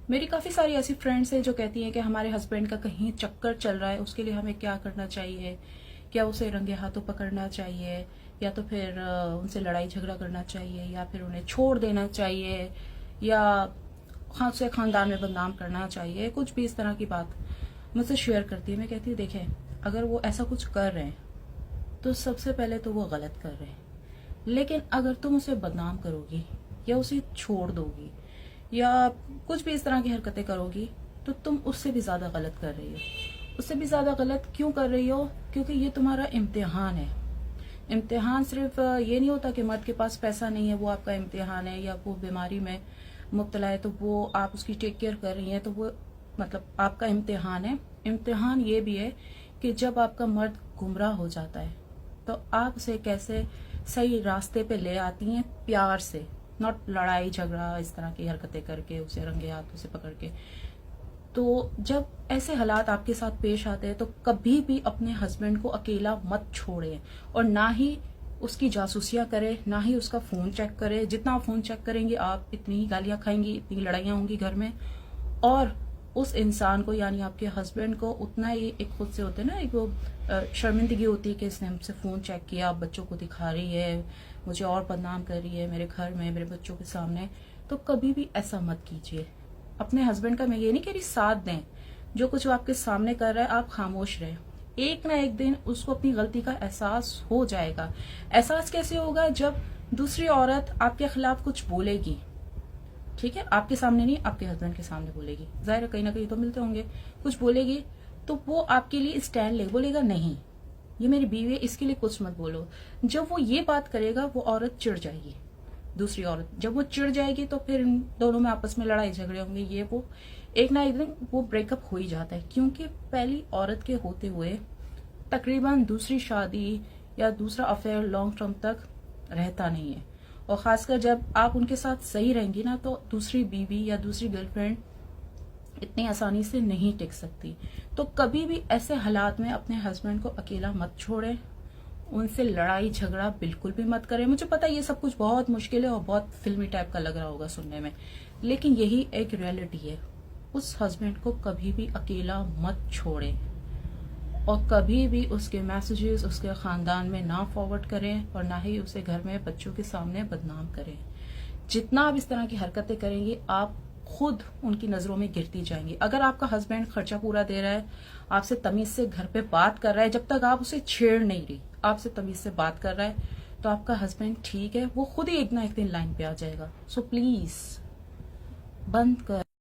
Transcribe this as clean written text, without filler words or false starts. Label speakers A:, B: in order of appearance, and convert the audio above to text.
A: मेरी काफ़ी सारी ऐसी फ्रेंड्स हैं जो कहती हैं कि हमारे हस्बैंड का कहीं चक्कर चल रहा है, उसके लिए हमें क्या करना चाहिए। क्या उसे रंगे हाथों पकड़ना चाहिए, या तो फिर उनसे लड़ाई झगड़ा करना चाहिए, या फिर उन्हें छोड़ देना चाहिए, या खान से खानदान में बदनाम करना चाहिए। कुछ भी इस तरह की बात मुझसे शेयर करती है। मैं कहती हूँ देखें, अगर वो ऐसा कुछ कर रहे हैं तो सबसे पहले तो वो गलत कर रहे हैं, लेकिन अगर तुम उसे बदनाम करोगी या उसे छोड़ दोगी या कुछ भी इस तरह की हरकतें करोगी तो तुम उससे भी ज्यादा गलत कर रही हो। उससे भी ज्यादा गलत क्यों कर रही हो? क्योंकि ये तुम्हारा इम्तिहान है। इम्तिहान सिर्फ ये नहीं होता कि मर्द के पास पैसा नहीं है वो आपका इम्तिहान है, या वो बीमारी में मुब्तला है तो वो आप उसकी टेक केयर कर रही हैं तो वो मतलब आपका इम्तिहान है। इम्तिहान ये भी है कि जब आपका मर्द गुमराह हो जाता है तो आप उसे कैसे सही रास्ते पे ले आती हैं, प्यार से, नॉट लड़ाई झगड़ा इस तरह की हरकतें करके उसे रंगे हाथों से पकड़ के। तो जब ऐसे हालात आपके साथ पेश आते हैं तो कभी भी अपने हस्बैंड को अकेला मत छोड़ें, और ना ही उसकी जासूसियां करें, ना ही उसका फोन चेक करें। जितना आप फोन चेक करेंगे आप इतनी ही गालियां खाएंगी, इतनी लड़ाइयां होंगी घर में। और उस इंसान को यानी आपके हस्बैंड को उतना ही एक खुद से होते हैं ना, एक वो शर्मिंदगी होती है कि इसने हमसे फोन चेक किया, बच्चों को दिखा रही है, मुझे और बदनाम कर रही है मेरे घर में मेरे बच्चों के सामने। तो कभी भी ऐसा मत कीजिए। अपने हस्बैंड का मैं ये नहीं कह रही साथ दें, जो कुछ वो आपके सामने कर रहा है आप खामोश रहें। एक ना एक दिन उसको अपनी गलती का एहसास हो जाएगा। एहसास कैसे होगा? जब दूसरी औरत आपके खिलाफ कुछ बोलेगी, ठीक है, आपके सामने नहीं, आपके हस्बैंड के सामने बोलेगी, जाहिर है कहीं ना कहीं तो मिलते होंगे, कुछ बोलेगी तो वो आपके लिए स्टैंड ले, बोलेगा नहीं ये मेरी बीवी है इसके लिए कुछ मत बोलो। जब वो ये बात करेगा वो औरत चिढ़ जाएगी, दूसरी औरत जब वो चिढ़ जाएगी तो फिर इन दोनों में आपस में लड़ाई झगड़े होंगे, ये वो एक ना एक दिन वो ब्रेकअप हो ही जाता है। क्योंकि पहली औरत के होते हुए तकरीबन दूसरी शादी या दूसरा अफेयर लॉन्ग टर्म तक रहता नहीं है, और खासकर जब आप उनके साथ सही रहेंगी ना तो दूसरी बीवी या दूसरी गर्लफ्रेंड इतनी आसानी से नहीं टिक सकती। तो कभी भी ऐसे हालात में अपने हस्बैंड को अकेला मत छोड़ें, उनसे लड़ाई झगड़ा बिल्कुल भी मत करें। मुझे पता है ये सब कुछ बहुत मुश्किल है और बहुत फिल्मी टाइप का लग रहा होगा सुनने में, लेकिन यही एक रियलिटी है। उस हस्बैंड को कभी भी अकेला मत छोड़ें, और कभी भी उसके मैसेजेस उसके खानदान में ना फॉरवर्ड करें, और ना ही उसे घर में बच्चों के सामने बदनाम करें। जितना आप इस तरह की हरकतें करेंगे आप खुद उनकी नजरों में गिरती जाएंगी। अगर आपका हस्बैंड खर्चा पूरा दे रहा है, आपसे तमीज से घर पे बात कर रहा है, जब तक आप उसे छेड़ नहीं रही, आपसे तमीज से बात कर रहा है, तो आपका हस्बैंड ठीक है, वो खुद ही एक ना एक दिन लाइन पे आ जाएगा। सो प्लीज बंद कर